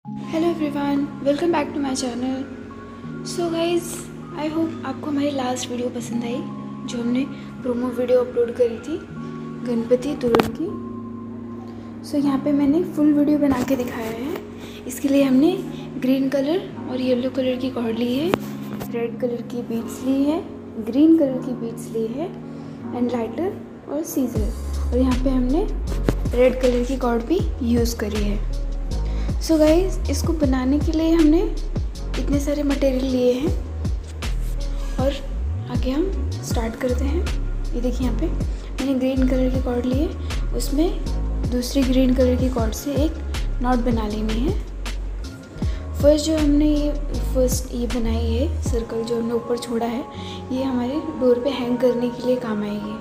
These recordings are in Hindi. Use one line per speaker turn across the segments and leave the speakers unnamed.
Hello everyone, welcome back to my channel. So guys, I hope आपको हमारी लास्ट वीडियो पसंद आई जो हमने प्रोमो वीडियो अपलोड करी थी गणपति तोरण की। सो यहाँ पे मैंने फुल वीडियो बना के दिखाया है। इसके लिए हमने ग्रीन कलर और येलो कलर की कॉर्ड ली है, रेड कलर की बीड्स ली है, ग्रीन कलर की बीड्स ली है एंड लाइटर और सीजर, और यहाँ पे हमने रेड कलर की कॉर्ड भी यूज़ करी है। सो गाइस, इसको बनाने के लिए हमने इतने सारे मटेरियल लिए हैं और आगे हम स्टार्ट करते हैं। ये देखिए, यहाँ पे मैंने ग्रीन कलर की कॉर्ड ली है, उसमें दूसरी ग्रीन कलर की कॉर्ड से एक नॉट बना लेनी है। फर्स्ट जो हमने ये बनाई है सर्कल जो हमने ऊपर छोड़ा है, ये हमारे डोर पे हैंग करने के लिए काम आएगी।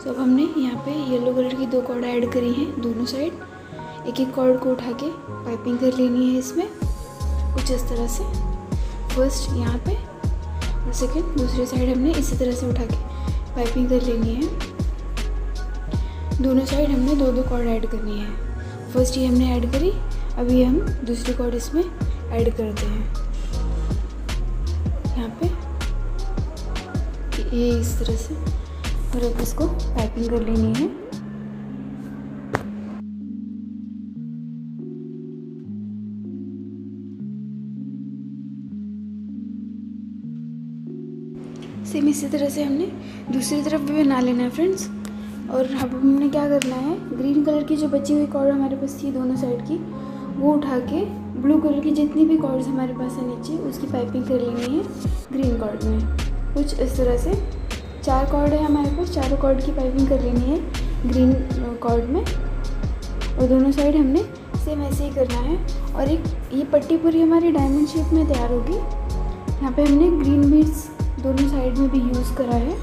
सो अब हमने यहाँ पे येलो कलर की 2 कॉर्ड ऐड करी हैं दोनों साइड। एक एक कॉर्ड को उठा के पाइपिंग कर लेनी है इसमें कुछ इस तरह से। फर्स्ट यहाँ पे और सेकंड दूसरी साइड हमने इसी तरह से उठा के पाइपिंग कर लेनी है। दोनों साइड हमने 2-2 कॉर्ड ऐड करनी है। फर्स्ट ये हमने ऐड करी, अभी हम दूसरी कॉर्ड इसमें ऐड करते हैं यहाँ पे, ये इस तरह से, और अब इसको पाइपिंग कर लेनी है। सेम इसी तरह से हमने दूसरी तरफ भी बना लेना है फ्रेंड्स। और अब हमने क्या करना है, ग्रीन कलर की जो बची हुई कॉर्ड हमारे पास थी दोनों साइड की, वो उठा के ब्लू कलर की जितनी भी कॉर्ड्स हमारे पास है नीचे, उसकी पाइपिंग कर लेनी है ग्रीन कॉर्ड में कुछ इस तरह से। 4 कॉर्ड है हमारे पास, चारों कॉर्ड की पाइपिंग कर लेनी है ग्रीन कॉर्ड में, और दोनों साइड हमने सेम ऐसे ही करना है। और एक ये पट्टी पूरी हमारी डायमंड शेप में तैयार होगी। यहाँ पे हमने ग्रीन बीड्स दोनों साइड में भी यूज़ करा है,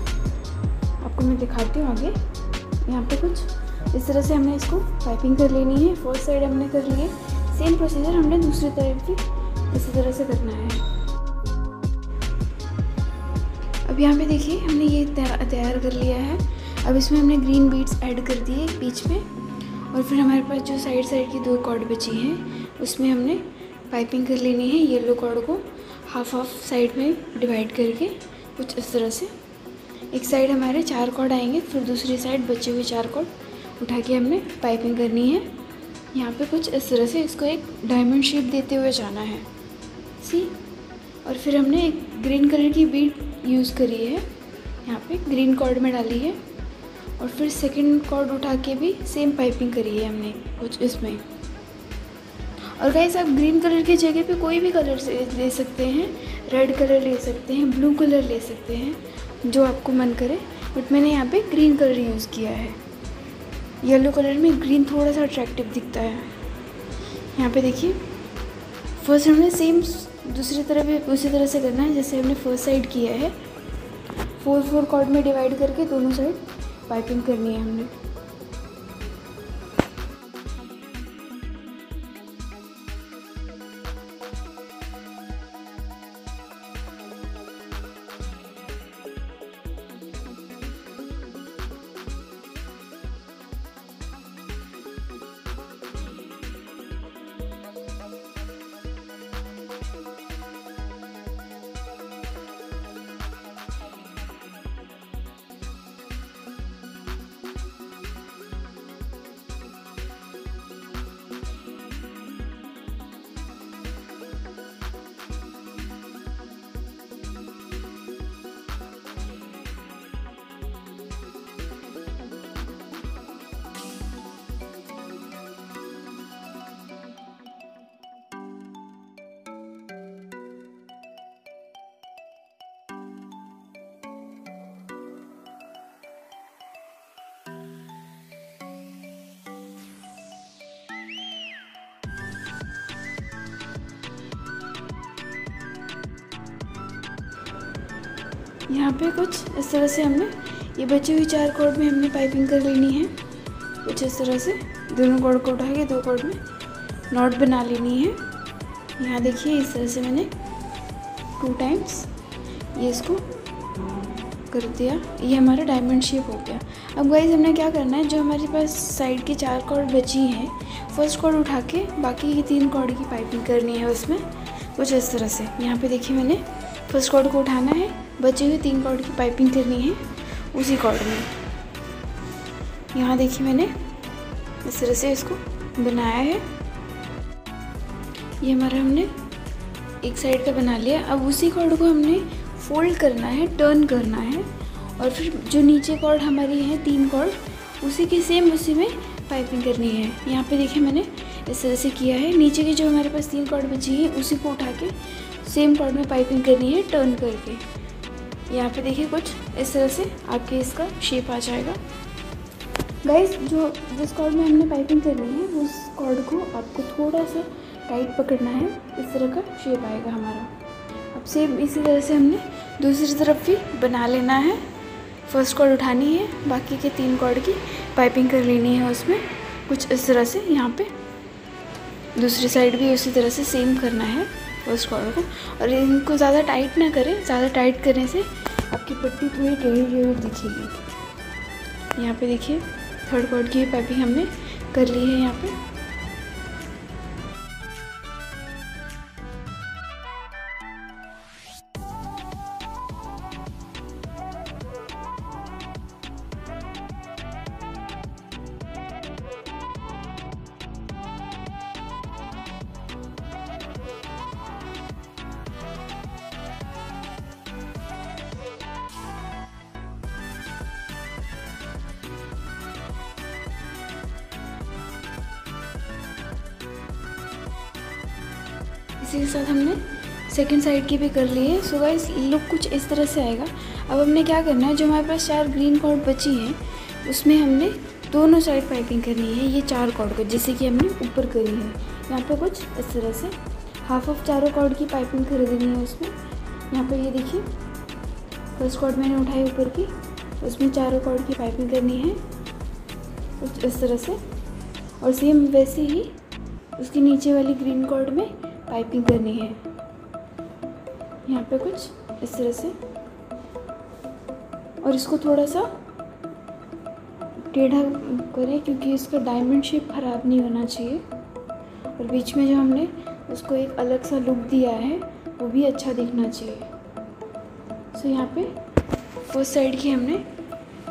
आपको मैं दिखाती हूँ आगे। यहाँ पे कुछ इस तरह से हमने इसको पाइपिंग कर लेनी है। फर्स्ट साइड हमने कर लिए, सेम प्रोसीजर हमने दूसरी तरफ भी इसी तरह से करना है। अब यहाँ पे देखिए, हमने ये तैयार कर लिया है। अब इसमें हमने ग्रीन बीड्स ऐड कर दिए बीच में, और फिर हमारे पास जो साइड की 2 कॉर्ड बची हैं उसमें हमने पाइपिंग कर लेनी है। येलो कॉर्ड को हाफ साइड में डिवाइड करके कुछ इस तरह से। एक साइड हमारे 4 कॉर्ड आएंगे, फिर दूसरी साइड बचे हुए 4 कॉर्ड उठा के हमने पाइपिंग करनी है यहाँ पे कुछ इस तरह से। इसको एक डायमंड शेप देते हुए जाना है, सी। और फिर हमने एक ग्रीन कलर की बीड यूज़ करी है, यहाँ पे ग्रीन कॉर्ड में डाली है, और फिर सेकंड कॉर्ड उठा के भी सेम पाइपिंग करी है हमने कुछ इसमें। और गाइस, आप ग्रीन कलर की जगह पे कोई भी कलर ले सकते हैं, रेड कलर ले सकते हैं, ब्लू कलर ले सकते हैं, जो आपको मन करे। बट मैंने यहाँ पे ग्रीन कलर यूज़ किया है। येलो कलर में ग्रीन थोड़ा सा अट्रैक्टिव दिखता है। यहाँ पे देखिए, फर्स्ट हमने सेम दूसरी तरफ भी उसी तरह से करना है जैसे हमने फर्स्ट साइड किया है। 4 कॉर्ड में डिवाइड करके दोनों साइड पाइपिंग करनी है हमने। यहाँ पे कुछ इस तरह से हमने ये बची हुई 4 कॉर्ड में हमने पाइपिंग कर लेनी है कुछ इस तरह से। दोनों कॉर्ड को उठा के 2 कॉर्ड में नॉट बना लेनी है। यहाँ देखिए, इस तरह से मैंने 2 टाइम्स ये इसको कर दिया। ये हमारा डायमंड शेप हो गया। अब गाइस हमने क्या करना है, जो हमारे पास साइड की 4 कॉर्ड बची हैं, फर्स्ट कॉर्ड उठा के बाकी की 3 कॉर्ड की पाइपिंग करनी है उसमें, कुछ इस तरह से। यहाँ पे देखिए मैंने फर्स्ट कॉर्ड को उठाना है, बचे हुए 3 कॉर्ड की पाइपिंग करनी है उसी कॉर्ड में। यहाँ देखिए मैंने इस तरह से इसको बनाया है। ये हमारा हमने एक साइड का बना लिया। अब उसी कॉर्ड को हमने फोल्ड करना है, टर्न करना है, और फिर जो नीचे कॉर्ड हमारी है 3 कॉर्ड, उसी के सेम उसी में पाइपिंग करनी है। यहाँ पे देखिए मैंने इस तरह से किया है। नीचे की जो हमारे पास 3 कॉर्ड बची है उसी को उठा के सेम कॉर्ड में पाइपिंग करनी है टर्न करके। यहाँ पे देखिए कुछ इस तरह से आपके इसका शेप आ जाएगा। गाइस जिस कॉर्ड में हमने पाइपिंग करनी है उस कॉर्ड को आपको थोड़ा सा टाइट पकड़ना है, इस तरह का शेप आएगा हमारा। अब सेम इसी तरह से हमने दूसरी तरफ भी बना लेना है। फर्स्ट कॉर्ड उठानी है, बाकी के 3 कॉर्ड की पाइपिंग कर लेनी है उसमें, कुछ इस तरह से। यहाँ पे दूसरी साइड भी उसी तरह से सेम करना है फर्स्ट कॉर्ड को। और इनको ज़्यादा टाइट ना करें, ज़्यादा टाइट करने से आपकी पट्टी थोड़ी टेढ़ी दिखेगी। यहाँ पे देखिए थर्ड कॉर्ड की पाइपिंग हमने कर ली है। यहाँ पे इसी के साथ हमने सेकंड साइड की भी कर ली है। सो गाइस लुक कुछ इस तरह से आएगा। अब हमने क्या करना है, जो हमारे पास 4 ग्रीन कॉर्ड बची हैं उसमें हमने दोनों साइड पाइपिंग करनी है, ये 4 कॉर्ड को, जैसे कि हमने ऊपर करी है। यहाँ पे कुछ इस तरह से हाफ ऑफ चारों कॉर्ड की पाइपिंग कर देनी है उसमें। यहाँ पे ये देखिए फर्स्ट कॉर्ड मैंने उठाई ऊपर की, उसमें चारों कॉर्ड की पाइपिंग करनी है कुछ इस तरह से। और सेम वैसे ही उसके नीचे वाली ग्रीन कॉर्ड में पाइपिंग करनी है, यहाँ पे कुछ इस तरह से। और इसको थोड़ा सा टेढ़ा करें क्योंकि इसका डायमंड शेप ख़राब नहीं होना चाहिए। और बीच में जो हमने उसको एक अलग सा लुक दिया है वो भी अच्छा दिखना चाहिए। सो यहाँ पे फर्स्ट साइड की हमने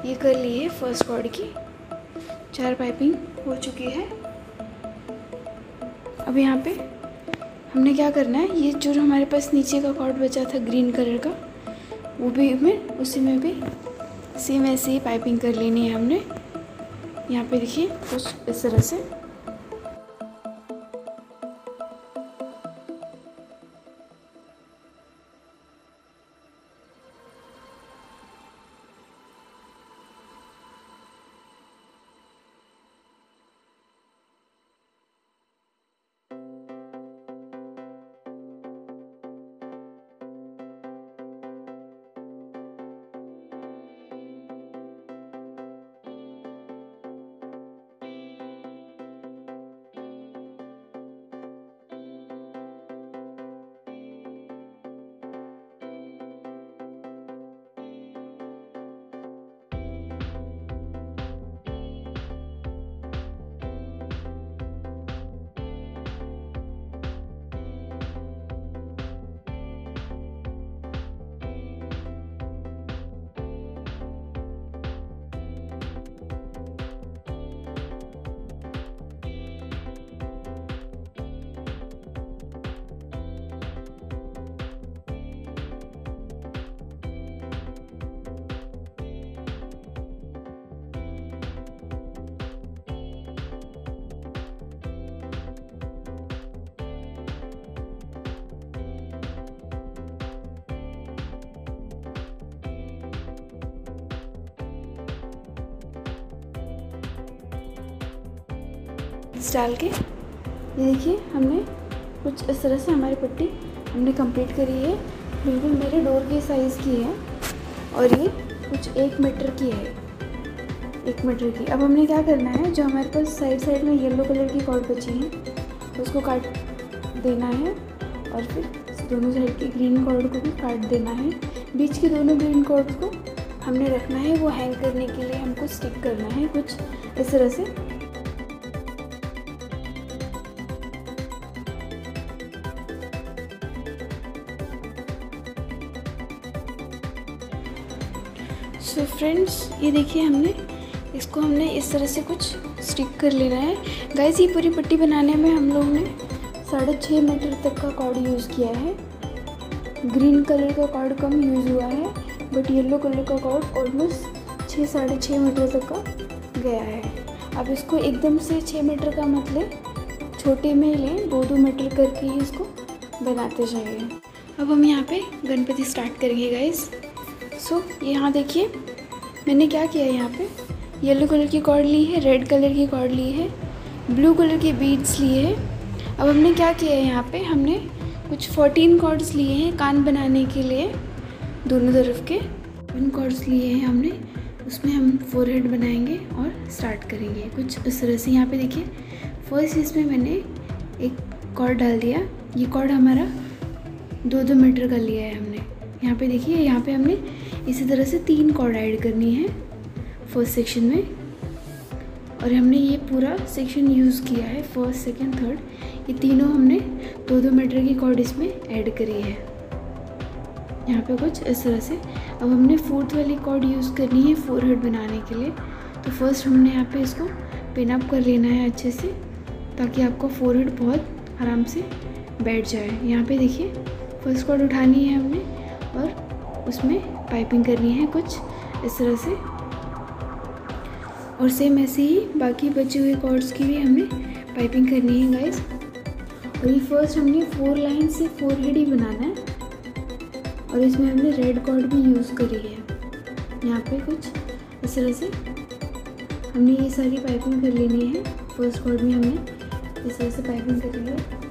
ये कर ली है, फर्स्ट कॉर्ड की 4 पाइपिंग हो चुकी है। अब यहाँ पे हमने क्या करना है, ये जो हमारे पास नीचे का कॉर्ड बचा था ग्रीन कलर का, वो भी हमें उसी में भी सेम ऐसे ही पाइपिंग कर लेनी है हमने। यहाँ पे देखिए कुछ इस तरह से। डाल के ये देखिए हमने कुछ इस तरह से हमारी पट्टी हमने कंप्लीट करी है। बिल्कुल मेरे डोर के साइज़ की है और ये कुछ 1 मीटर की है, 1 मीटर की। अब हमने क्या करना है, जो हमारे पास साइड में येलो कलर की कॉर्ड बची है उसको काट देना है और फिर दोनों साइड की ग्रीन कॉर्ड को भी काट देना है। बीच के दोनों ग्रीन कॉर्ड को हमने रखना है वो हैंग करने के लिए हमको स्टिक करना है कुछ इस तरह से। सो फ्रेंड्स, ये देखिए हमने इस तरह से कुछ स्टिक कर लेना है। गाइस, ये पूरी पट्टी बनाने में हम लोग ने 6.5 मीटर तक का कॉर्ड यूज़ किया है। ग्रीन कलर का कॉर्ड कम यूज़ हुआ है, बट येलो कलर का कॉर्ड ऑलमोस्ट 6-6.5 मीटर तक का गया है। अब इसको एकदम से 6 मीटर का मतलब छोटे में लें, 2-2 मीटर करके ही इसको बनाते जाइए। अब हम यहाँ पे गणपति स्टार्ट करेंगे गाइस। सो यहाँ देखिए मैंने क्या किया है, यहाँ पे येलो कलर की कॉर्ड ली है, रेड कलर की कॉर्ड ली है, ब्लू कलर के बीड्स लिए हैं। अब हमने क्या किया है, यहाँ पे हमने कुछ 14 कॉर्ड्स लिए हैं कान बनाने के लिए, दोनों तरफ के 1 कॉर्ड्स लिए हैं हमने। उसमें हम फोरहेड बनाएंगे और स्टार्ट करेंगे कुछ इस तरह से। यहाँ पे देखिए फर्स्ट इसमें मैंने एक कॉर्ड डाल दिया। ये कॉर्ड हमारा 2-2 मीटर का लिया है हमने। यहाँ पे देखिए, यहाँ पे हमने इसी तरह से 3 कॉर्ड ऐड करनी है फर्स्ट सेक्शन में, और हमने ये पूरा सेक्शन यूज़ किया है, फर्स्ट, सेकंड, थर्ड, ये तीनों हमने 2-2 मीटर की कॉर्ड इसमें ऐड करी है यहाँ पे कुछ इस तरह से। अब हमने 4th वाली कॉर्ड यूज़ करनी है फोरहेड बनाने के लिए। तो फर्स्ट हमने यहाँ पे इसको पिन अप कर लेना है अच्छे से, ताकि आपका फोरहेड बहुत आराम से बैठ जाए। यहाँ पे देखिए फर्स्ट कॉर्ड उठानी है हमने और उसमें पाइपिंग करनी है कुछ इस तरह से, और सेम ऐसे ही बाकी बचे हुए कॉर्ड्स की भी हमने पाइपिंग करनी है गाइस। और ये फर्स्ट हमने 4 लाइन से फोरहेड ही बनाना है, और इसमें हमने रेड कॉर्ड भी यूज़ करी है यहाँ पे कुछ इस तरह से। हमने ये सारी पाइपिंग कर लेनी है। फर्स्ट कॉर्ड में हमने इस तरह से पाइपिंग कर ली है।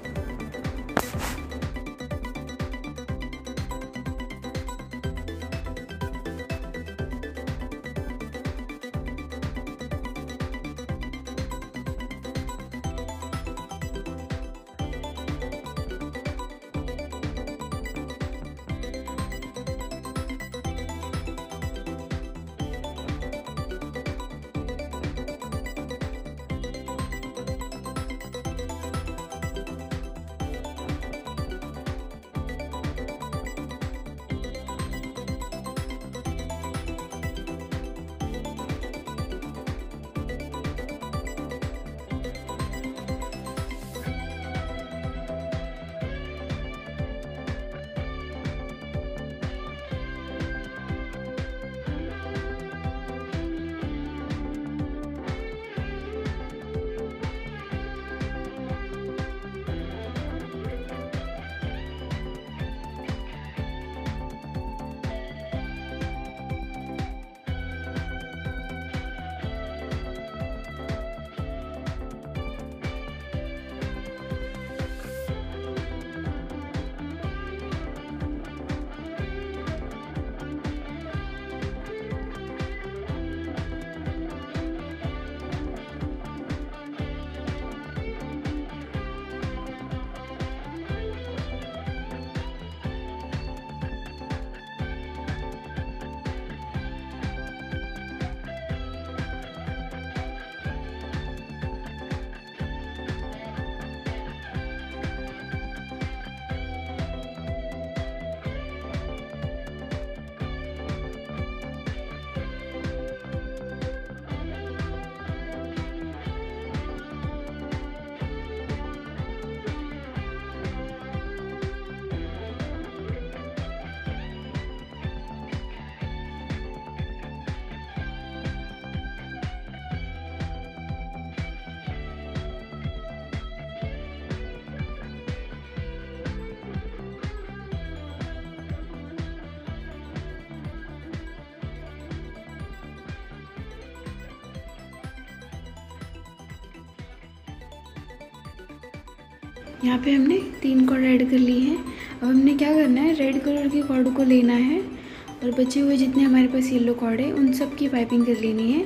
यहाँ पे हमने 3 कॉर्ड ऐड कर ली हैं। अब हमने क्या करना है, रेड कलर की कॉर्ड को लेना है और बचे हुए जितने हमारे पास येलो कॉर्ड है उन सब की पाइपिंग कर लेनी है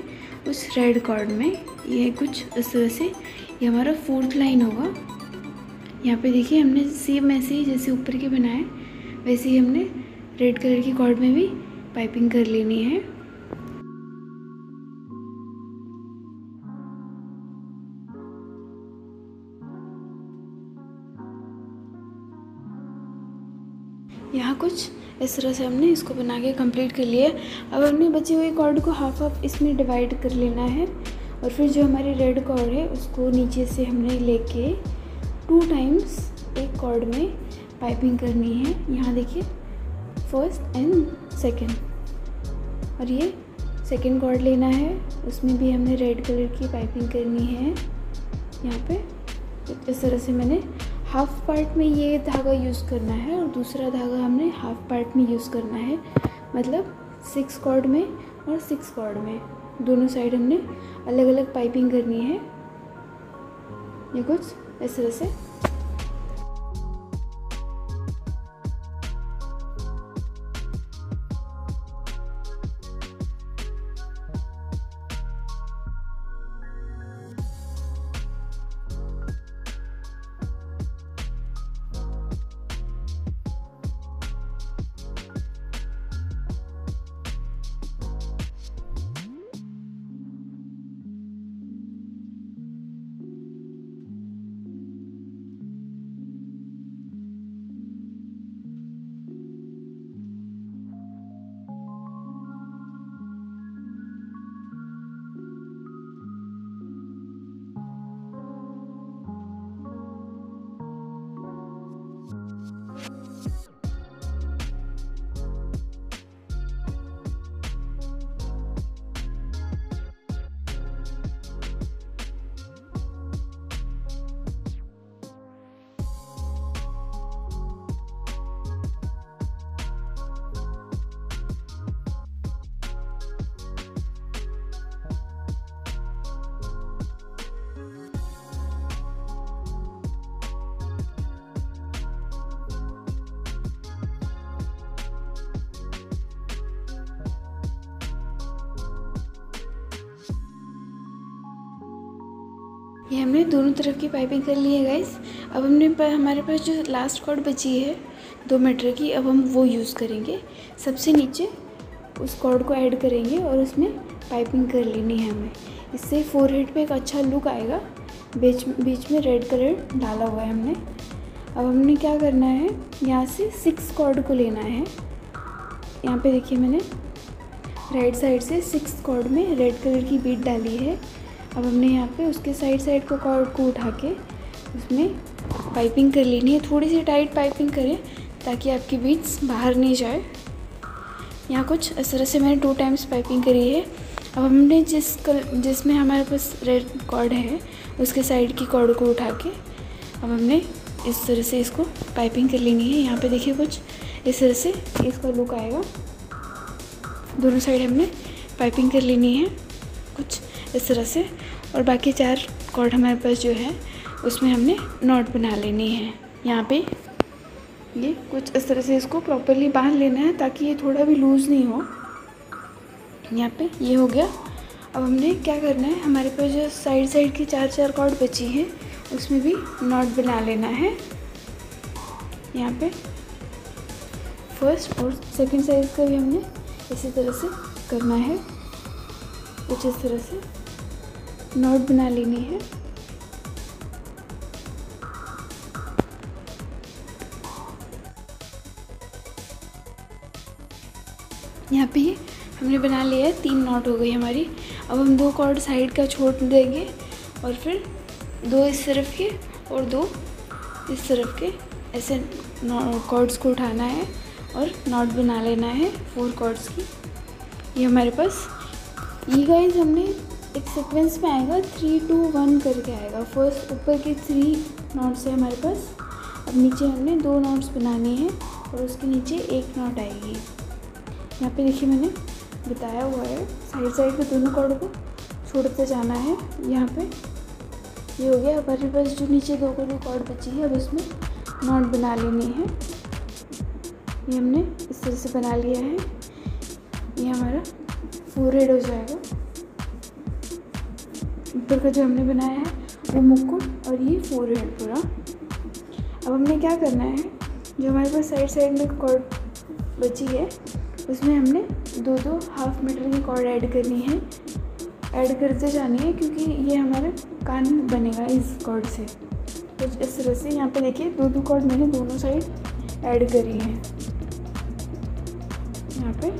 उस रेड कॉर्ड में। ये कुछ इस तरह से ये हमारा 4th लाइन होगा। यहाँ पे देखिए हमने सेम ऐसे ही जैसे ऊपर के बनाए वैसे ही हमने रेड कलर की कॉर्ड में भी पाइपिंग कर लेनी है। यहाँ कुछ इस तरह से हमने इसको बना के कंप्लीट कर लिया। अब हमने बची हुई कॉर्ड को हाफ हाफ इसमें डिवाइड कर लेना है और फिर जो हमारी रेड कॉर्ड है उसको नीचे से हमने लेके 2 टाइम्स एक कॉर्ड में पाइपिंग करनी है। यहाँ देखिए फर्स्ट एंड सेकंड, और ये सेकंड कॉर्ड लेना है, उसमें भी हमने रेड कलर की पाइपिंग करनी है। यहाँ पे इस तरह से मैंने हाफ पार्ट में ये धागा यूज़ करना है और दूसरा धागा हमने हाफ पार्ट में यूज़ करना है, मतलब 6 कॉर्ड में और 6 कॉर्ड में दोनों साइड हमने अलग अलग पाइपिंग करनी है। ये कुछ इस तरह से। ये हमने दोनों तरफ की पाइपिंग कर ली है गाइस। अब हमारे पास जो लास्ट कॉर्ड बची है 2 मीटर की, अब हम वो यूज़ करेंगे। सबसे नीचे उस कॉर्ड को ऐड करेंगे और उसमें पाइपिंग कर लेनी है हमें। इससे फोरहेड पे एक अच्छा लुक आएगा। बीच में रेड कलर डाला हुआ है हमने। अब हमने क्या करना है, यहाँ से 6 कॉर्ड को लेना है। यहाँ पे देखिए मैंने राइट साइड से 6 कॉर्ड में रेड कलर की बीट डाली है। अब हमने यहाँ पे उसके साइड को कॉर्ड को उठा के उसमें पाइपिंग कर लेनी है। थोड़ी सी टाइट पाइपिंग करें ताकि आपकी बीट्स बाहर नहीं जाए। यहाँ कुछ इस तरह से मैंने 2 टाइम्स पाइपिंग करी है। अब हमने जिसमें हमारे पास रेड कॉर्ड है उसके साइड की कॉर्ड को उठा के अब हमने इस तरह से इसको पाइपिंग कर लेनी है। यहाँ पे देखिए कुछ इस तरह से इसका लुक आएगा। दोनों साइड हमने पाइपिंग कर लेनी है कुछ इस तरह से, और बाकी 4 कॉर्ड हमारे पास जो है उसमें हमने नॉट बना लेनी है। यहाँ पे ये कुछ इस तरह से इसको प्रॉपरली बांध लेना है ताकि ये थोड़ा भी लूज़ नहीं हो। यहाँ पे ये हो गया। अब हमने क्या करना है, हमारे पास जो साइड की 4 कॉर्ड बची हैं उसमें भी नॉट बना लेना है। यहाँ पे फर्स्ट और सेकंड साइड का भी हमने इसी तरह से करना है। कुछ इस तरह से नॉट बना लेनी है। यहाँ पे हमने बना लिया है, 3 नॉट हो गई हमारी। अब हम 2 कॉर्ड साइड का छोड़ देंगे और फिर 2 इस तरफ के और 2 इस तरफ के, ऐसे कॉर्ड्स को उठाना है और नॉट बना लेना है 4 कॉर्ड्स की। ये हमारे पास ये गाइस हमने एक सीक्वेंस में आएगा, 3 2 1 करके आएगा। फर्स्ट ऊपर के 3 नॉट्स है हमारे पास। अब नीचे हमने 2 नॉट्स बनानी है और उसके नीचे 1 नॉट आएगी। यहाँ पे देखिए मैंने बताया हुआ है, साइड पे दोनों कॉर्ड को छोड़ते जाना है। यहाँ पे ये हो गया। हमारे पास जो नीचे 2 कॉर्ड बची है अब उसमें नॉट बना लेनी है। ये हमने इस तरह से बना लिया है। ये हमारा फोरहेड हो जाएगा। ऊपर का जो हमने बनाया है वो मुकुट और ये फोरहेड पूरा। अब हमने क्या करना है, जो हमारे पास साइड में कॉर्ड बची है उसमें हमने 2 हाफ मीटर की कॉर्ड ऐड करनी है। ऐड करते जानी है क्योंकि ये हमारा कान बनेगा इस कॉर्ड से। तो इस तरह से यहाँ पे देखिए 2 कॉर्ड मैंने दोनों साइड ऐड करी है। यहाँ पे।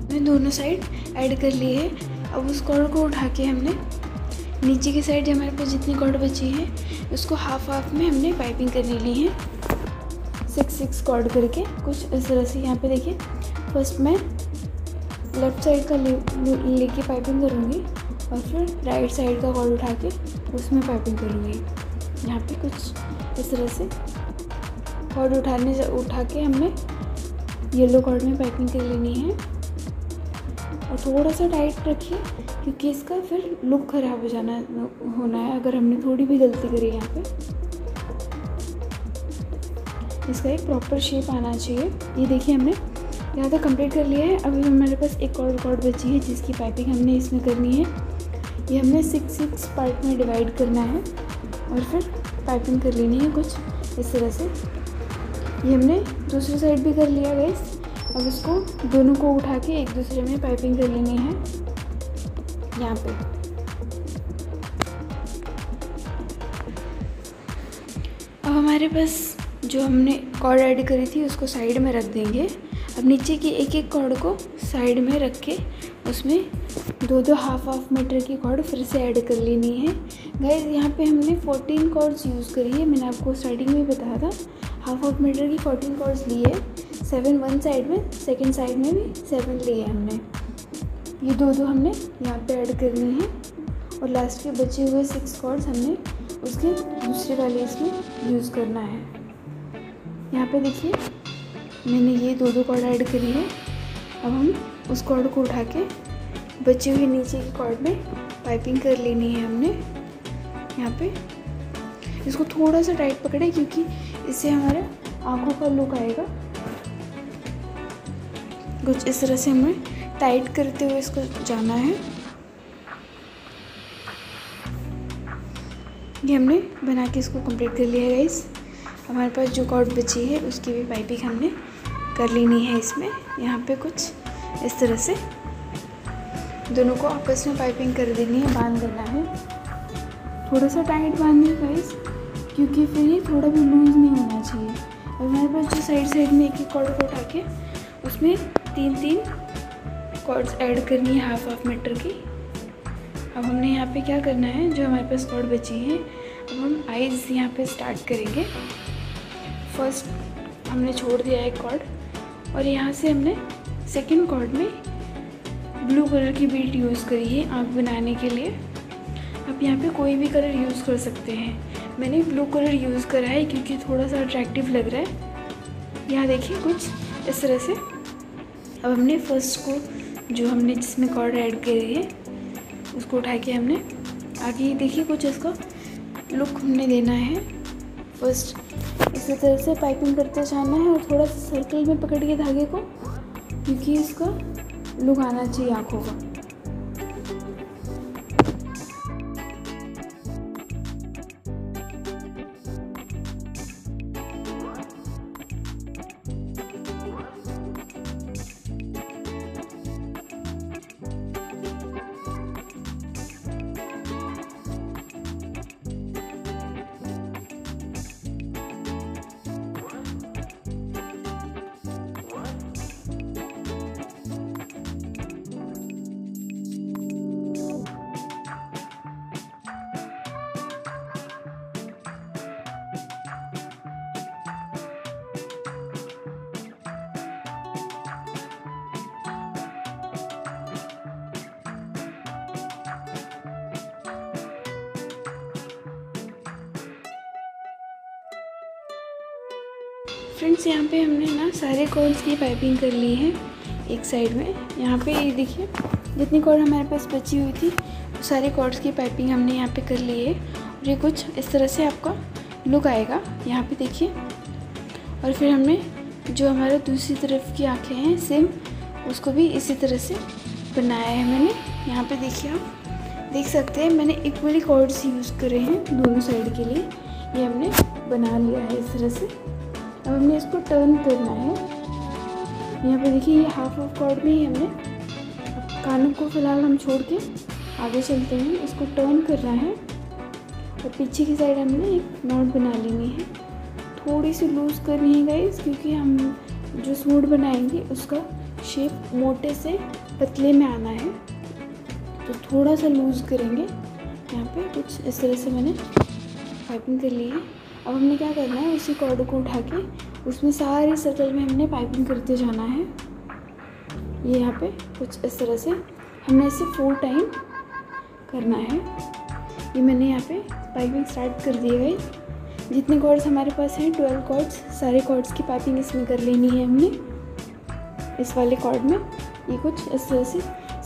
मैंने दोनों साइड ऐड कर ली है। अब उस कॉर्ड को उठा के हमने नीचे की साइड हमारे पास जितनी कॉर्ड बची है उसको हाफ हाफ में हमने पाइपिंग करने ली है, 6 कॉर्ड करके कुछ इस तरह से। यहाँ पे देखिए, फर्स्ट मैं लेफ़्ट साइड का लेके पाइपिंग करूँगी और फिर राइट साइड का कॉर्ड उठा के उसमें पाइपिंग करूँगी। यहाँ पे कुछ इस तरह से कॉर्ड उठा के हमने येलो कॉर्ड में पाइपिंग कर लेनी है। और थोड़ा सा टाइट रखिए क्योंकि इसका फिर लुक ख़राब होना है अगर हमने थोड़ी भी गलती करी। यहाँ पे इसका एक प्रॉपर शेप आना चाहिए। ये देखिए, हमने यहाँ तक कंप्लीट कर लिया है। अभी हमारे पास एक कॉर्ड बची है जिसकी पाइपिंग हमने इसमें करनी है। ये हमने 6 पार्ट में डिवाइड करना है और फिर पाइपिंग कर लेनी है कुछ इस तरह से। ये हमने दूसरी साइड भी कर लिया गाइस। अब इसको दोनों को उठा के एक दूसरे में पाइपिंग कर लेनी है यहाँ पे। अब हमारे पास जो हमने कॉर्ड ऐड करी थी उसको साइड में रख देंगे। अब नीचे की एक कॉर्ड को साइड में रख के उसमें दो हाफ मीटर की कॉर्ड फिर से ऐड कर लेनी है गाइस। यहाँ पे हमने 14 कॉर्ड्स यूज़ करी है। मैंने आपको स्टार्टिंग में बताया था हाफ मीटर की 14 कॉर्ड्स ली है। 7 वन साइड में, सेकंड साइड में भी 7 लिए हमने। ये दो हमने यहाँ पे ऐड करनी है और लास्ट के बचे हुए 6 कॉर्ड्स हमने उसके दूसरे वाले इसमें यूज़ करना है। यहाँ पे देखिए, मैंने ये दो कॉर्ड ऐड करी है। अब हम उस कॉर्ड को उठा के बचे हुए नीचे की कॉर्ड में पाइपिंग कर लेनी है हमने। यहाँ पे इसको थोड़ा सा टाइट पकड़े क्योंकि इससे हमारे आँखों का लुक आएगा। कुछ इस तरह से हमें टाइट करते हुए इसको जाना है। ये हमने बना के इसको कंप्लीट कर लिया है गाइस। हमारे पास जो कॉर्ड बची है उसकी भी पाइपिंग हमने कर लेनी है इसमें। यहाँ पे कुछ इस तरह से दोनों को आपस में पाइपिंग कर देनी है, बांध देना है। थोड़ा सा टाइट बांधिए गाइस क्योंकि फिर ये थोड़ा भी लूज़ नहीं होना चाहिए। और हमारे पास जो साइड में एक कॉर्ड को उठा के उसमें 3 कॉर्ड्स ऐड करनी है हाफ मीटर की। अब हमने यहाँ पे क्या करना है, जो हमारे पास कॉर्ड बची है अब हम आइज़ यहाँ पे स्टार्ट करेंगे। फर्स्ट हमने छोड़ दिया एक कॉर्ड और यहाँ से हमने सेकंड कॉर्ड में ब्लू कलर की बीड यूज़ करी है आँख बनाने के लिए। आप यहाँ पे कोई भी कलर यूज़ कर सकते हैं। मैंने ब्लू कलर यूज़ करा है क्योंकि थोड़ा सा अट्रैक्टिव लग रहा है। यहाँ देखिए कुछ इस तरह से। अब हमने फर्स्ट को जो हमने जिसमें कॉर्ड ऐड करी है उसको उठा के हमने आगे देखिए कुछ इसका लुक हमने देना है। फर्स्ट इसी तरह से पाइपिंग करते जाना है और थोड़ा सा सर्कल में पकड़ के धागे को क्योंकि इसका लुक आना चाहिए आँखों का। फ्रेंड्स यहाँ पे हमने ना सारे कॉर्ड्स की पाइपिंग कर ली है एक साइड में। यहाँ पे ये देखिए जितनी कॉर्ड हमारे पास बची हुई थी वो सारे कॉर्ड्स की पाइपिंग हमने यहाँ पे कर ली है। और ये कुछ इस तरह से आपका लुक आएगा यहाँ पे देखिए। और फिर हमने जो हमारा दूसरी तरफ की आँखें हैं सेम उसको भी इसी तरह से बनाया है मैंने। यहाँ पे देखिए आप देख सकते हैं मैंने इक्वली कॉर्ड्स यूज़ करे हैं दोनों साइड के लिए। ये हमने बना लिया है इस तरह से। अब हमने इसको टर्न करना है। यहाँ पे देखिए ये हाफ ऑफ कॉर्ड में ही हमने, अब कानों को फिलहाल हम छोड़ के आगे चलते हैं। इसको टर्न करना है और पीछे की साइड हमने एक नॉट बना लेनी है। थोड़ी सी लूज़ करनी है गाइस, क्योंकि हम जो सूट बनाएंगे उसका शेप मोटे से पतले में आना है, तो थोड़ा सा लूज़ करेंगे। यहाँ पे कुछ इस तरह से मैंने पाइपिंग कर ली है। अब हमने क्या करना है, उसी कॉर्ड को उठा के उसमें सारे सर्कल में हमने पाइपिंग करते जाना है। ये यहाँ पे कुछ इस तरह से हमने इसे 4 टाइम करना है। ये मैंने यहाँ पे पाइपिंग स्टार्ट कर दी है गाइस। जितने कॉर्ड्स हमारे पास हैं 12 कॉर्ड्स, सारे कॉर्ड्स की पाइपिंग इसमें कर लेनी है हमने। इस वाले कॉर्ड में ये कुछ इस तरह से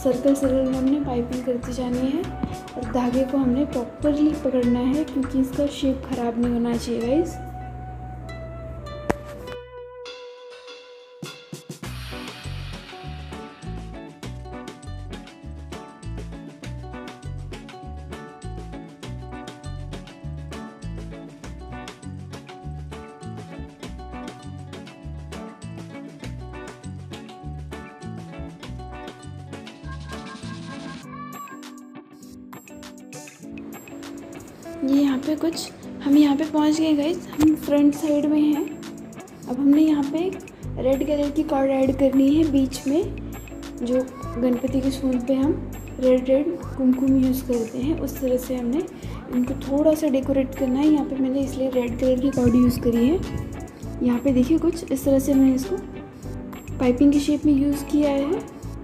सर्कल में हमने पाइपिंग करती जानी है और धागे को हमने प्रॉपरली पकड़ना है, क्योंकि इसका शेप ख़राब नहीं होना चाहिए गाइस। ये यहाँ पे कुछ हम यहाँ पे पहुँच गए गाइस। हम फ्रंट साइड में हैं। अब हमने यहाँ पे एक रेड कलर की कॉर्ड ऐड करनी है बीच में, जो गणपति के सूंड पे हम रेड कुमकुम यूज़ करते हैं, उस तरह से हमने इनको थोड़ा सा डेकोरेट करना है। यहाँ पे मैंने इसलिए रेड कलर की कॉर्ड यूज़ करी है। यहाँ पे देखिए कुछ इस तरह से मैंने इसको पाइपिंग के शेप में यूज़ किया है।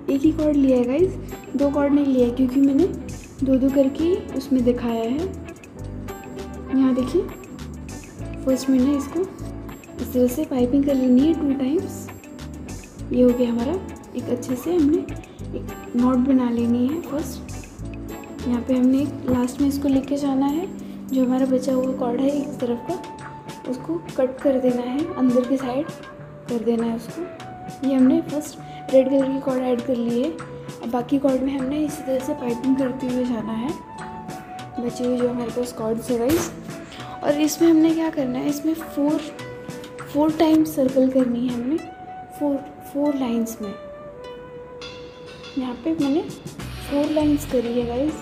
एक ही कॉर्ड लिया है गाइस, 2 कॉर्ड नहीं लिया है, क्योंकि मैंने 2 करके उसमें दिखाया है। यहाँ देखिए फर्स्ट मैंने इसको इस तरह से पाइपिंग कर लेनी है 2 टाइम्स। ये हो गया हमारा। एक अच्छे से हमने एक नॉट बना लेनी है फर्स्ट। यहाँ पे हमने लास्ट में इसको लेके जाना है। जो हमारा बचा हुआ कॉर्ड है एक तरफ का, उसको कट कर देना है, अंदर की साइड कर देना है उसको। ये हमने फर्स्ट रेड कलर की कॉर्ड ऐड कर ली है। अब बाकी कॉर्ड में हमने इसी तरह से पाइपिंग करते हुए जाना है, बचे हुए जो हमारे पास कॉर्ड्स है गाइस। और इसमें हमने क्या करना है, इसमें 4 टाइम्स सर्कल करनी है हमने, 4 लाइंस में। यहाँ पे मैंने 4 लाइंस करी है गाइस,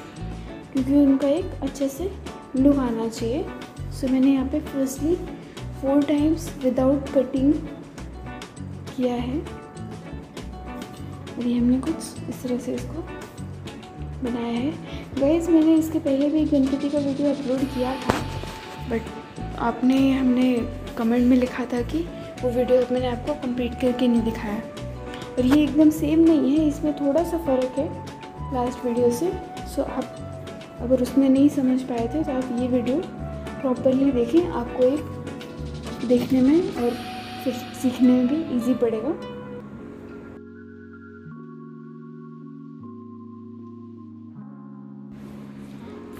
क्योंकि उनका एक अच्छे से लुक आना चाहिए। सो मैंने यहाँ पे फर्स्टली 4 टाइम्स विदाउट कटिंग किया है। और ये हमने कुछ इस तरह से इसको बनाया है गाइस। मैंने इसके पहले भी गणपति का वीडियो अपलोड किया था, बट हमने कमेंट में लिखा था कि वो वीडियो मैंने आपको कंप्लीट करके नहीं दिखाया। और ये एकदम सेम नहीं है, इसमें थोड़ा सा फ़र्क है लास्ट वीडियो से। सो आप अगर उसमें नहीं समझ पाए थे तो आप ये वीडियो प्रॉपरली देखें, आपको एक देखने में और फिर सीखने में भी इजी पड़ेगा।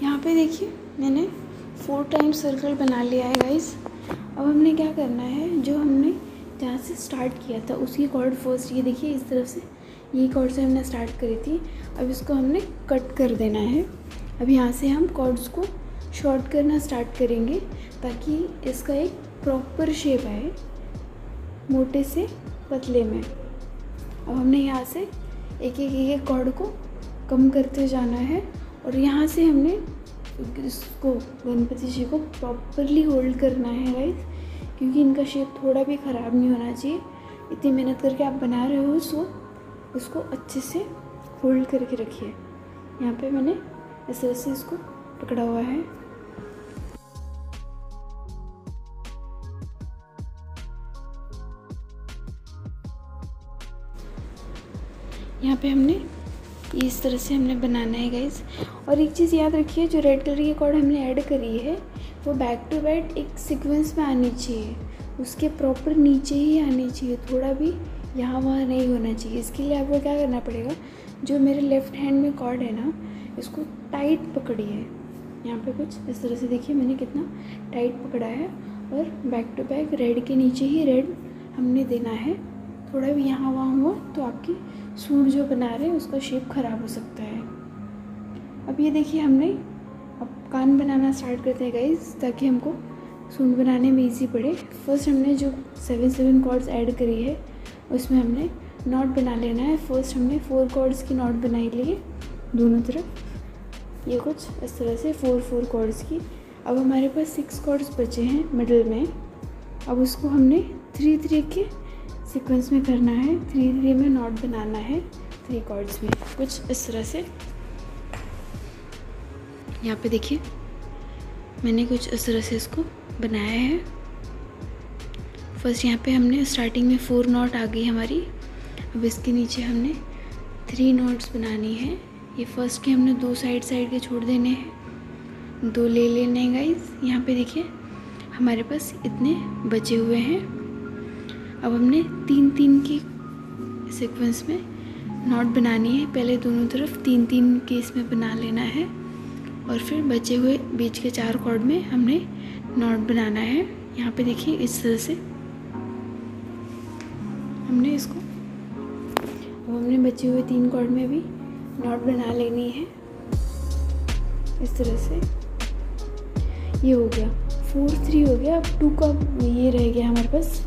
यहाँ पे देखिए मैंने 4 टाइम्स सर्कल बना लिया है गाइस। अब हमने क्या करना है, जो हमने जहाँ से स्टार्ट किया था उसी कॉर्ड फर्स्ट, ये देखिए इस तरफ से ये कॉर्ड से हमने स्टार्ट करी थी। अब इसको हमने कट कर देना है। अब यहाँ से हम कॉर्ड्स को शॉर्ट करना स्टार्ट करेंगे, ताकि इसका एक प्रॉपर शेप आए, मोटे से पतले में। अब हमने यहाँ से एक कॉर्ड को कम करते जाना है और यहाँ से हमने इसको गणपति जी को प्रॉपरली होल्ड करना है गाइस, क्योंकि इनका शेप थोड़ा भी ख़राब नहीं होना चाहिए। इतनी मेहनत करके आप बना रहे हो, सो उसको अच्छे से होल्ड करके रखिए। यहाँ पे मैंने इस तरह से इसको पकड़ा हुआ है। यहाँ पे हमने इस तरह से हमने बनाना है गाइस। और एक चीज़ याद रखिए, जो रेड कलर की कॉर्ड हमने ऐड करी है वो बैक टू बैक एक सीक्वेंस में आनी चाहिए, उसके प्रॉपर नीचे ही आनी चाहिए, थोड़ा भी यहाँ वहाँ नहीं होना चाहिए। इसके लिए आपको क्या करना पड़ेगा, जो मेरे लेफ़्ट हैंड में कॉर्ड है ना, इसको टाइट पकड़िए। यहाँ पे कुछ इस तरह से देखिए मैंने कितना टाइट पकड़ा है, और बैक टू बैक रेड के नीचे ही रेड हमने देना है। थोड़ा भी यहाँ वहाँ हुआ तो आपकी सूट जो बना रहे हैं उसका शेप ख़राब हो सकता है। अब अब ये देखिए हमने अब कान बनाना स्टार्ट करते हैं गाइस, ताकि हमको सूंड बनाने में इजी पड़े। फर्स्ट हमने जो 7 कॉर्ड्स ऐड करी है उसमें हमने नॉट बना लेना है। फर्स्ट हमने 4 कॉर्ड्स की नॉट बनाई लिए दोनों तरफ, ये कुछ इस तरह से 4 कॉर्ड्स की। अब हमारे पास 6 कॉर्ड्स बचे हैं मिडल में। अब उसको हमने 3 के सीक्वेंस में करना है, 3 में नॉट बनाना है 3 कॉर्ड्स में, कुछ इस तरह से। यहाँ पे देखिए मैंने कुछ इस तरह से इसको बनाया है। फर्स्ट यहाँ पे हमने स्टार्टिंग में 4 नॉट आ गई हमारी। अब इसके नीचे हमने 3 नॉट्स बनानी है। ये फर्स्ट के हमने 2 साइड के छोड़ देने हैं, 2 ले लेने हैं गाइस। यहाँ पे देखिए हमारे पास इतने बचे हुए हैं। अब हमने 3 की सीक्वेंस में नॉट बनानी है। पहले दोनों तरफ 3 के इसमें बना लेना है और फिर बचे हुए बीच के 4 कॉर्ड में हमने नॉट बनाना है। यहाँ पे देखिए इस तरह से हमने इसको, अब हमने बचे हुए 3 कॉर्ड में भी नॉट बना लेनी है इस तरह से। ये हो गया 4 3 हो गया। अब 2 का ये रह गया हमारे पास।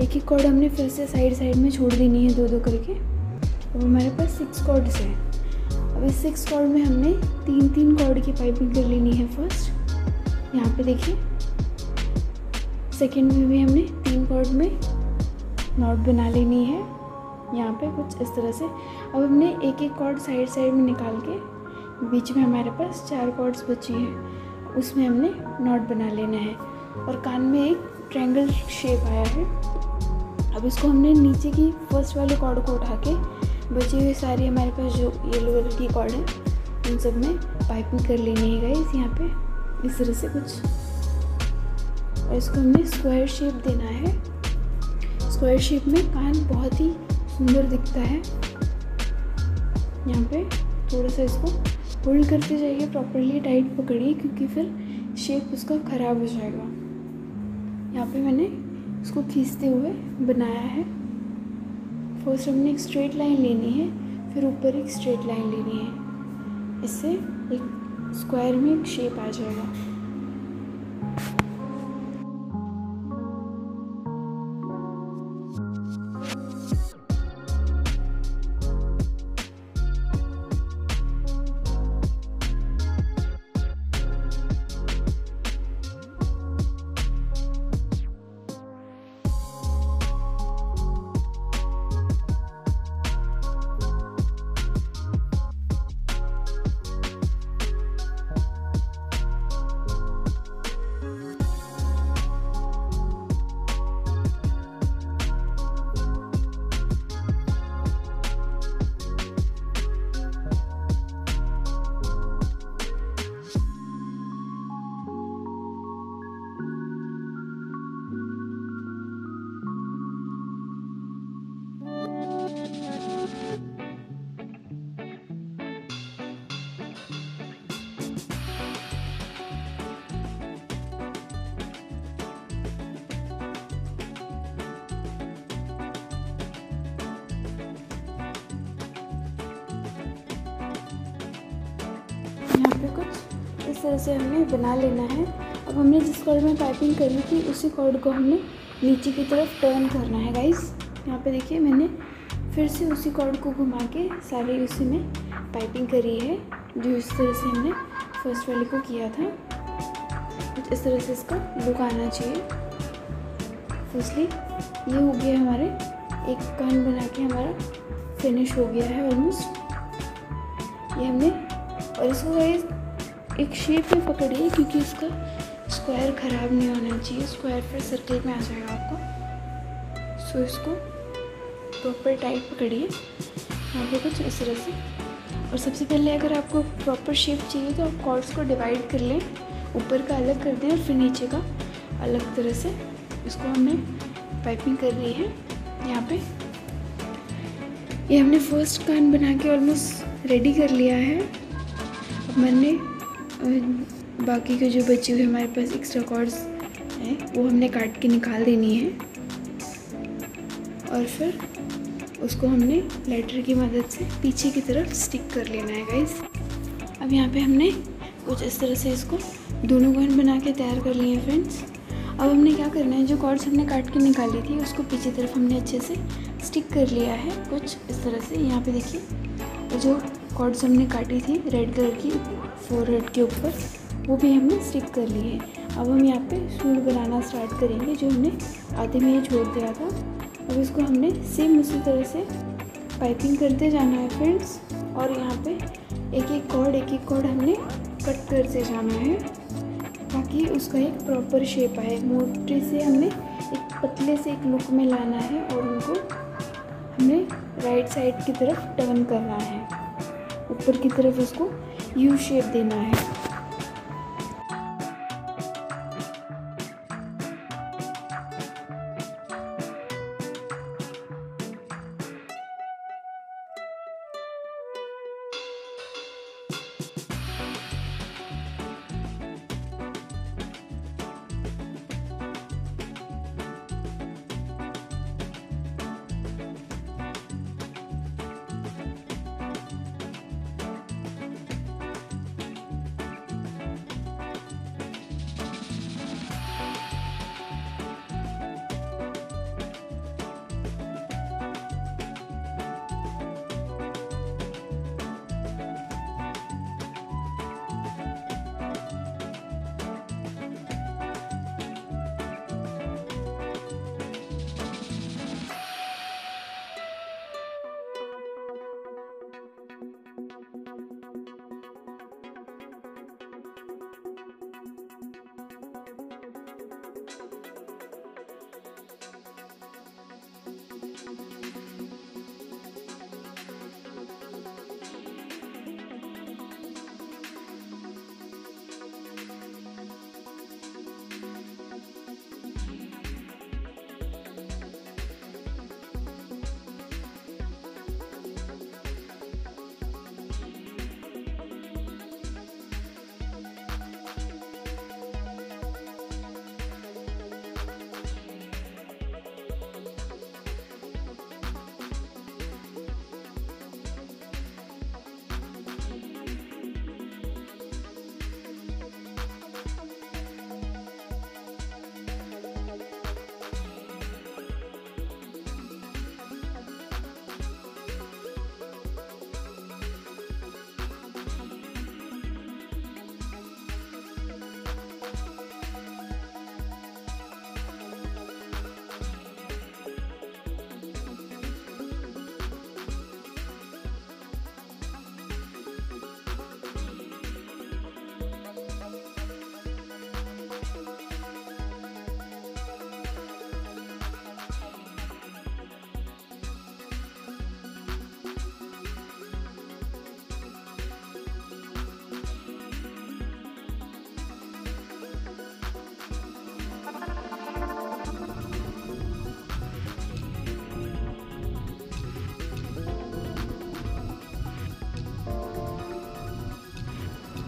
एक कॉर्ड हमने फिर से साइड में छोड़ देनी है 2 करके। अब हमारे पास 6 कॉर्ड्स हैं। अब इस 6 कॉर्ड में हमने 3 कॉर्ड की पाइपिंग कर लेनी है फर्स्ट। यहाँ पे देखिए सेकंड में भी हमने 3 कॉर्ड में नॉट बना लेनी है, यहाँ पे कुछ इस तरह से। अब हमने एक कॉर्ड साइड में निकाल के बीच में हमारे पास 4 कॉर्ड्स बची हैं, उसमें हमने नॉट बना लेना है। और कान में एक ट्रायंगल शेप आया है। अब इसको हमने नीचे की फर्स्ट वाले कॉर्ड को उठा के बची हुई सारी हमारे पास जो येलो कलर की कॉर्ड है उन सब में पाइपिंग कर लेनी है गाइस, यहाँ पे इस तरह से कुछ। और इसको हमने स्क्वायर शेप देना है। स्क्वायर शेप में कान बहुत ही सुंदर दिखता है। यहाँ पे थोड़ा सा इसको होल्ड करते जाइए, प्रॉपरली टाइट पकड़िए, क्योंकि फिर शेप उसका ख़राब हो जाएगा। यहाँ पे मैंने इसको खींचते हुए बनाया है। फर्स्ट हमने एक स्ट्रेट लाइन लेनी है, फिर ऊपर एक स्ट्रेट लाइन लेनी है। इससे एक स्क्वायर में एक शेप आ जाएगा। यहाँ पे कुछ इस तरह से हमने बना लेना है। अब हमने जिस कॉर्ड में पाइपिंग करी थी उसी कॉर्ड को हमने नीचे की तरफ टर्न करना है गाइस। यहाँ पे देखिए मैंने फिर से उसी कॉर्ड को घुमा के सारे उसी में पाइपिंग करी है, जो इस तरह से हमने फर्स्ट वाले को किया था। कुछ इस तरह से इसका लुक आना चाहिए। फर्स्टली ये हो गया हमारे एक कान बना के हमारा फिनिश हो गया है ऑलमोस्ट। ये हमने, और इसको गाइस एक शेप में पकड़िए, क्योंकि इसका स्क्वायर ख़राब नहीं होना चाहिए। स्क्वायर फिर सर्कल में आ जाएगा आपको। सो इसको प्रॉपर टाइट पकड़िए यहाँ पे कुछ इस तरह से। और सबसे पहले अगर आपको प्रॉपर शेप चाहिए तो आप कॉर्ड्स को डिवाइड कर लें, ऊपर का अलग कर दें और फिर नीचे का अलग तरह से। इसको हमने पाइपिंग कर ली है यहाँ पे। ये हमने फर्स्ट कान बना के ऑलमोस्ट रेडी कर लिया है। अब मैंने बाकी के जो बचे हुए हमारे पास एक्स्ट्रा कॉर्ड्स हैं वो हमने काट के निकाल देनी है, और फिर उसको हमने लाइटर की मदद से पीछे की तरफ स्टिक कर लेना है गाइस। अब अब यहाँ पे हमने कुछ इस तरह से इसको दोनों गन बना के तैयार कर लिए हैं फ्रेंड्स। अब हमने क्या करना है, जो कॉर्ड्स हमने काट के निकाली थी उसको पीछे तरफ हमने अच्छे से स्टिक कर लिया है कुछ इस तरह से। यहाँ पे देखिए जो कॉर्ड्स हमने काटी थी रेड कलर की फोरहेड के ऊपर, वो भी हमने स्टिक कर ली है। अब हम यहाँ पे सूट बनाना स्टार्ट करेंगे, जो हमने आधे में ही छोड़ दिया था। अब इसको हमने सेम उसी तरह से पाइपिंग करते जाना है फ्रेंड्स। और यहाँ पे एक एक कॉर्ड हमने कट करते जाना है ताकि उसका एक प्रॉपर शेप आए। मोटे से हमने एक पतले से एक लुक में लाना है और उनको हमें राइट साइड की तरफ टर्न करना है, ऊपर की तरफ उसको यू शेप देना है।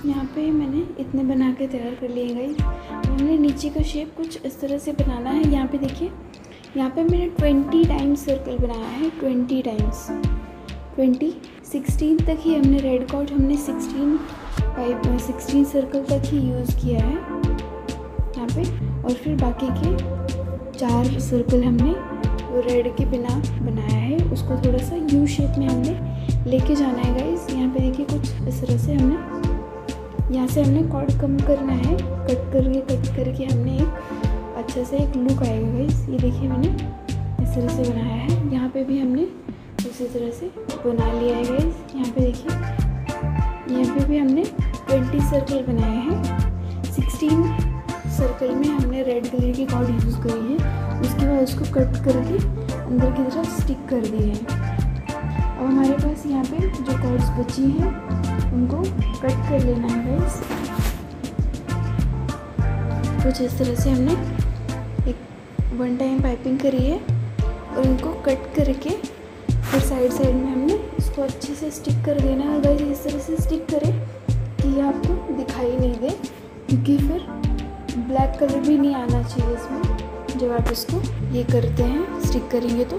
यहाँ पे मैंने इतने बना के तैयार कर लिए गाइस। हमने नीचे का शेप कुछ इस तरह से बनाना है। यहाँ पे देखिए, यहाँ पे मैंने 20 टाइम्स सर्कल बनाया है, 20 टाइम्स 16 तक ही हमने रेड कॉर्ड हमने 16 सर्कल तक ही यूज़ किया है यहाँ पे। और फिर बाकी के 4 सर्कल हमने वो रेड के बिना बनाया है, उसको थोड़ा सा यू शेप में हमने लेके जाना है गाइस। यहाँ पे देखिए कुछ इस तरह से हमने यहाँ से हमने कॉर्ड कम करना है, कट करके हमने एक अच्छा से एक लुक आएगा गाइस। ये देखिए मैंने इस तरह से बनाया है। यहाँ पे भी हमने उसी तरह से बना लिया है गाइस। यहाँ पे देखिए, यहाँ पे भी हमने 20 सर्कल बनाए हैं। 16 सर्कल में हमने रेड कलर की कॉर्ड यूज़ करी है, उसके बाद उसको कट करके अंदर की तरफ स्टिक कर दिए हैं। अब हमारे पास यहाँ पे जो कॉर्ड्स बची हैं उनको कट कर लेना है गाइस। कुछ इस तरह से हमने एक 1 टाइम पाइपिंग करी है और इनको कट करके फिर साइड में हमने इसको अच्छे से स्टिक कर देना है गाइस। इस तरह से स्टिक करें कि ये आपको दिखाई नहीं दे, क्योंकि फिर ब्लैक कलर भी नहीं आना चाहिए इसमें जब आप इसको ये करते हैं, स्टिक करेंगे तो।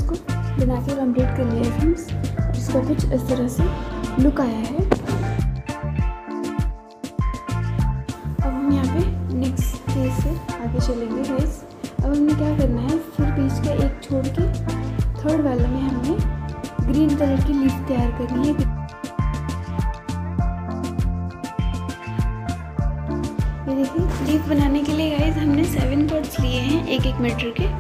इसको बना के कंप्लीट कर लिया है फ्रेंड्स। इसका कुछ इस तरह से लुक आया है। अब हम यहाँ पे नेक्स्ट फेज से आगे चलेंगे गाइस। अब हमने क्या करना है, फिर बीच का एक छोड़ के थर्ड वाले में हमने ग्रीन कलर की लीफ तैयार करनी है। ये देखिए, लीफ बनाने के लिए गाइस हमने 7 कॉर्ड्स लिए हैं 1-1 मीटर के।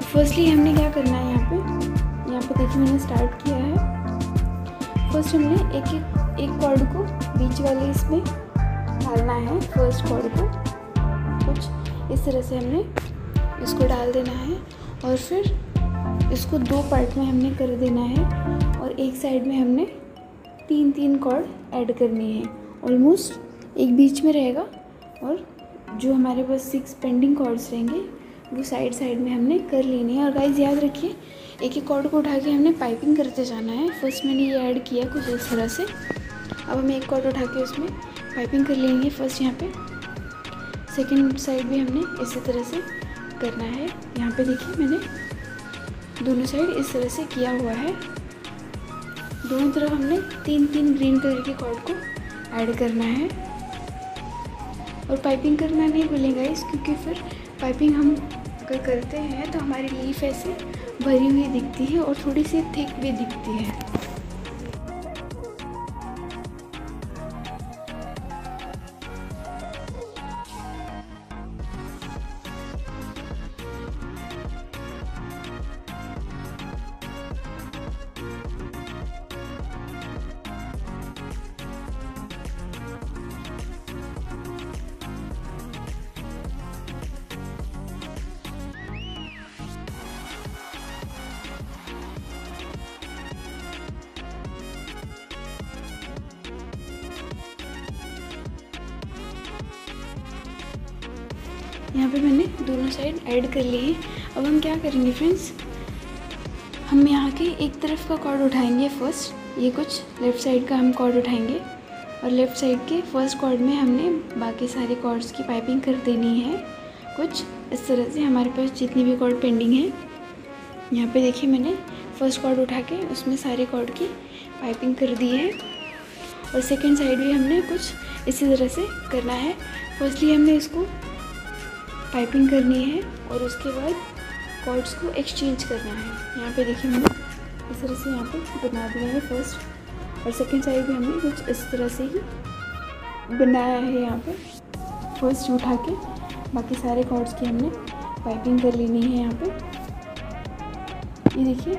फर्स्टली हमने क्या करना है, यहाँ पे देखिए मैंने स्टार्ट किया है। फर्स्ट हमने एक कॉर्ड को बीच वाले इसमें डालना है। फर्स्ट कॉर्ड को कुछ इस तरह से हमने इसको डाल देना है और फिर इसको 2 पार्ट में हमने कर देना है और एक साइड में हमने 3-3 कॉर्ड ऐड करनी है। ऑलमोस्ट एक बीच में रहेगा और जो हमारे पास 6 पेंडिंग कॉर्ड्स रहेंगे वो साइड में हमने कर लेनी है। और गाइस याद रखिए, एक कॉर्ड को उठा के हमने पाइपिंग करते जाना है। फर्स्ट मैंने ये ऐड किया कुछ इस तरह से। अब हम एक कॉर्ड उठा के उसमें पाइपिंग कर लेंगे फर्स्ट यहाँ पे। सेकंड साइड भी हमने इसी तरह से करना है। यहाँ पे देखिए मैंने दोनों साइड इस तरह से किया हुआ है। दोनों तरफ हमने 3-3 ग्रीन कलर के कॉर्ड को ऐड करना है और पाइपिंग करना नहीं भूलेंगे गाइस, क्योंकि फिर पाइपिंग हम अगर करते हैं तो हमारी लीफ ऐसे भरी हुई दिखती है और थोड़ी सी थिक भी दिखती है। यहाँ पे मैंने दोनों साइड ऐड कर लिए हैं। अब हम क्या करेंगे फ्रेंड्स, हम यहाँ के एक तरफ का कॉर्ड उठाएंगे फर्स्ट। ये कुछ लेफ़्ट साइड का हम कॉर्ड उठाएंगे और लेफ़्ट साइड के फर्स्ट कॉर्ड में हमने बाकी सारे कॉर्ड्स की पाइपिंग कर देनी है कुछ इस तरह से। हमारे पास जितनी भी कॉर्ड पेंडिंग है, यहाँ पे देखिए मैंने फर्स्ट कॉर्ड उठा के उसमें सारे कॉर्ड की पाइपिंग कर दी है और सेकेंड साइड भी हमने कुछ इसी तरह से करना है। फर्स्टली हमने इसको पाइपिंग करनी है और उसके बाद कॉर्ड्स को एक्सचेंज करना है। यहाँ पे देखिए मैंने इस तरह से यहाँ पे बना दिया है फर्स्ट, और सेकंड साइड भी हमने कुछ इस तरह से ही बनाया है। यहाँ पे फर्स्ट उठा के बाकी सारे कॉर्ड्स की हमने पाइपिंग कर लेनी है। यहाँ पे ये देखिए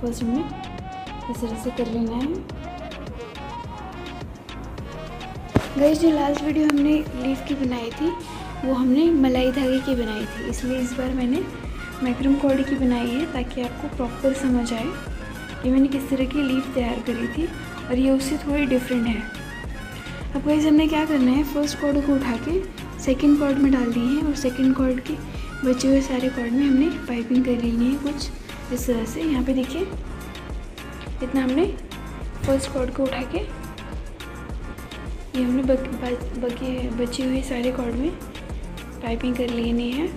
फर्स्ट हमने इस तरह से कर लेना है। गाइस जो लास्ट वीडियो हमने लीफ की बनाई थी वो हमने मलाई धागे की बनाई थी, इसलिए इस बार मैंने मैक्रम कॉर्ड की बनाई है ताकि आपको प्रॉपर समझ आए कि मैंने किस तरह की लीफ तैयार करी थी और ये उससे थोड़ी डिफरेंट है। अब गाइस हमने क्या करना है, फर्स्ट कॉर्ड को उठा के सेकेंड कॉर्ड में डाल दी है और सेकेंड कॉर्ड के बचे हुए सारे कॉर्ड में हमने पाइपिंग कर लेनी है कुछ इस तरह से। यहाँ पे देखिए इतना हमने फर्स्ट कॉर्ड को उठा के ये हमने बचे हुए सारे कॉर्ड में पाइपिंग कर लेनी है।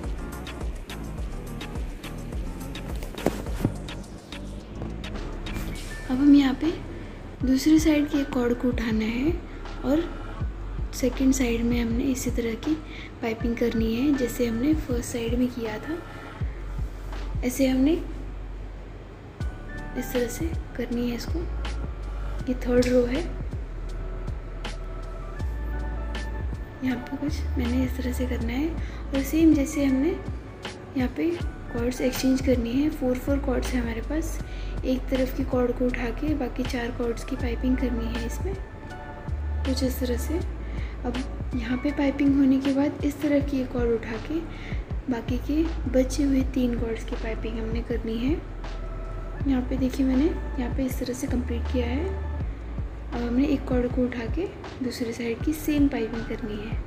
अब हम यहाँ पे दूसरी साइड के कॉर्ड को उठाना है और सेकंड साइड में हमने इसी तरह की पाइपिंग करनी है जैसे हमने फर्स्ट साइड में किया था। ऐसे हमने इस तरह से करनी है इसको। ये थर्ड रो है, यहाँ पे कुछ मैंने इस तरह से करना है और सेम जैसे हमने यहाँ पे कॉर्ड्स एक्सचेंज करनी है। 4 कॉर्ड्स है हमारे पास। एक तरफ की कॉर्ड को उठा के बाकी 4 कॉर्ड्स की पाइपिंग करनी है इसमें कुछ इस तरह से। अब यहाँ पे पाइपिंग होने के बाद इस तरफ की एक कॉर्ड उठा के बाकी के बचे हुए 3 कॉर्ड्स की पाइपिंग हमने करनी है। यहाँ पे देखिए मैंने यहाँ पे इस तरह से कंप्लीट किया है। अब हमने एक कॉर्ड को उठा के दूसरी साइड की सेम पाइपिंग करनी है।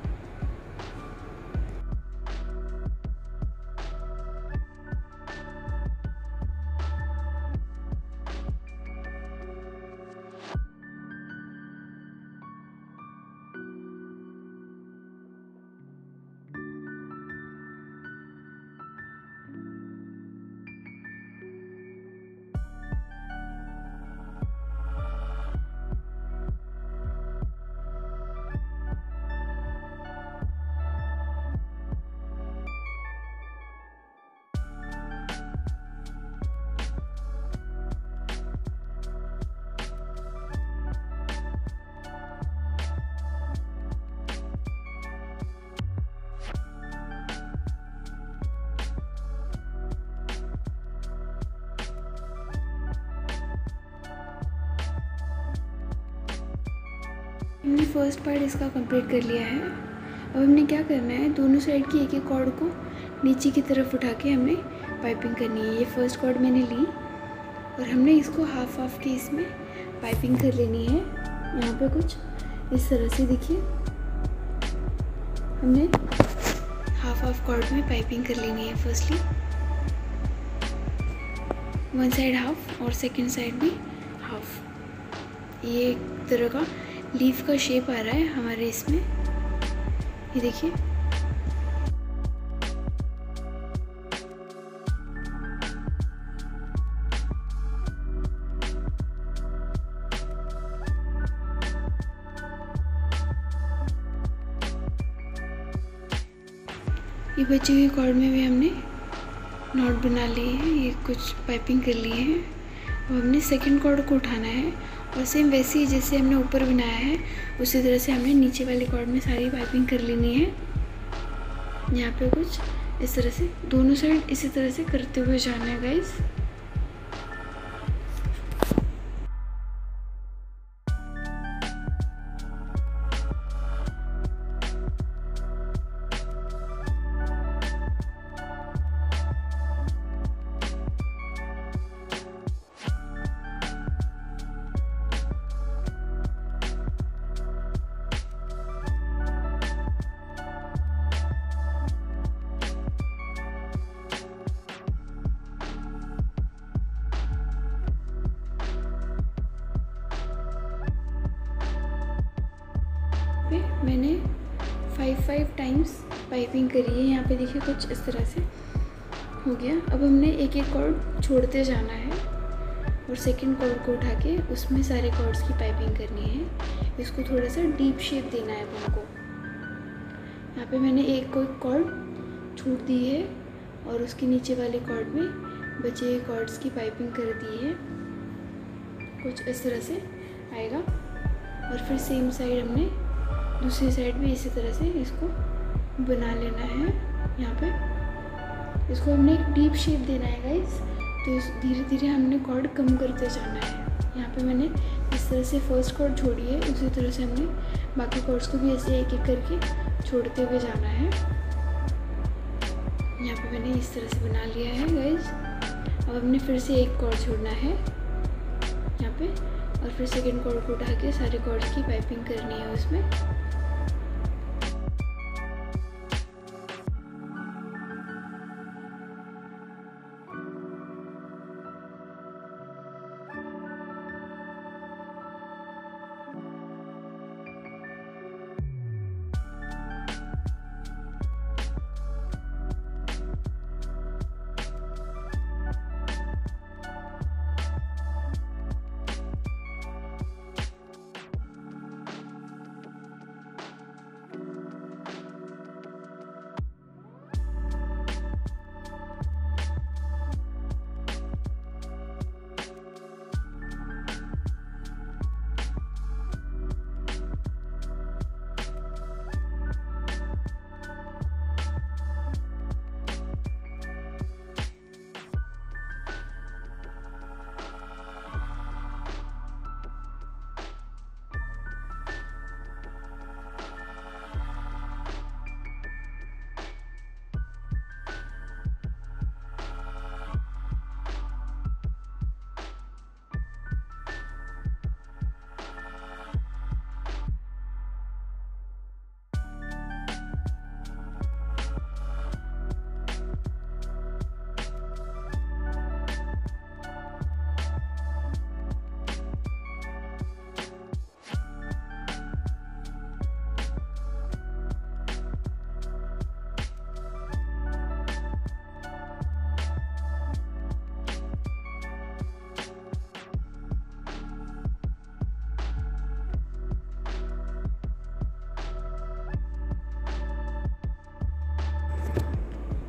हमने फर्स्ट पार्ट इसका कंप्लीट कर लिया है। अब हमने क्या करना है, दोनों साइड की एक एक कॉर्ड को नीचे की तरफ उठा के हमने पाइपिंग करनी है। ये फर्स्ट कॉर्ड मैंने ली और हमने इसको हाफ हाफ की इसमें पाइपिंग कर लेनी है। यहाँ पे कुछ इस तरह से देखिए, हमने हाफ हाफ कॉर्ड में पाइपिंग कर लेनी है। फर्स्टली वन साइड हाफ और सेकंड साइड भी हाफ। ये एक तरह का लीफ का शेप आ रहा है हमारे इसमें, ये देखिए। ये बची हुई कॉर्ड में भी हमने नॉट बना लिए हैं, ये कुछ पाइपिंग कर लिए हैं। अब हमने सेकंड कॉर्ड को उठाना है और सेम वैसे ही जैसे हमने ऊपर बनाया है उसी तरह से हमने नीचे वाले कॉर्ड में सारी पाइपिंग कर लेनी है। यहाँ पे कुछ इस तरह से दोनों साइड इसी तरह से करते हुए जाना है गाइस। मैंने 5 टाइम्स पाइपिंग करी है। यहाँ पे देखिए कुछ इस तरह से हो गया। अब हमने एक एक कॉर्ड छोड़ते जाना है और सेकंड कॉर्ड को उठा के उसमें सारे कॉर्ड्स की पाइपिंग करनी है। इसको थोड़ा सा डीप शेप देना है हमको। यहाँ पे मैंने एक कॉर्ड छोड़ दी है और उसके नीचे वाले कॉर्ड में बचे हुए कॉर्ड्स की पाइपिंग कर दी है। कुछ इस तरह से आएगा और फिर सेम साइड हमने दूसरी साइड भी इसी तरह से इसको बना लेना है। यहाँ पे इसको हमने एक डीप शेप देना है गाइस, तो धीरे धीरे हमने कॉर्ड कम करते जाना है। यहाँ पे मैंने इस तरह से फर्स्ट कॉर्ड छोड़ी है, उसी तरह से हमने बाकी कॉर्ड्स को भी ऐसे एक एक करके छोड़ते हुए जाना है। यहाँ पे मैंने इस तरह से बना लिया है गाइस। अब हमने फिर से एक कॉर्ड छोड़ना है यहाँ पे और फिर सेकंड कॉर्ड को उठा के सारे कॉर्ड्स की पाइपिंग करनी है उसमें।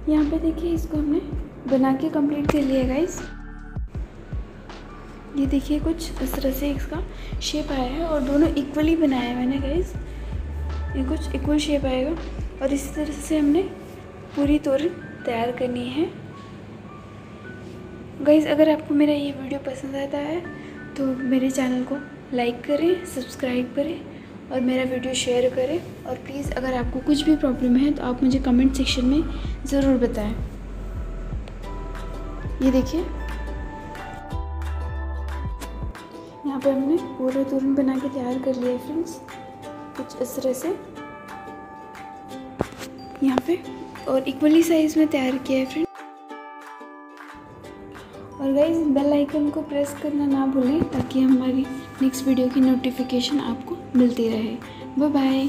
यहाँ पे देखिए इसको हमने बना के कंप्लीट कर लिया गाइस। ये देखिए कुछ इस तरह से इसका शेप आया है और दोनों इक्वली बनाया है मैंने गाइस। ये कुछ इक्वल शेप आएगा और इसी तरह से हमने पूरी तोरण तैयार करनी है गाइस। अगर आपको मेरा ये वीडियो पसंद आता है तो मेरे चैनल को लाइक करें, सब्सक्राइब करें और मेरा वीडियो शेयर करें। और प्लीज़ अगर आपको कुछ भी प्रॉब्लम है तो आप मुझे कमेंट सेक्शन में ज़रूर बताएं। ये देखिए, यहाँ पे हमने पूरा तोरण बना के तैयार कर लिया है फ्रेंड्स, कुछ इस तरह से यहाँ पे, और इक्वली साइज़ में तैयार किया है फ्रेंड्स। और गाइस बेल आइकन को प्रेस करना ना भूलें ताकि हमारी नेक्स्ट वीडियो की नोटिफिकेशन आपको मिलती रहे। Bye bye.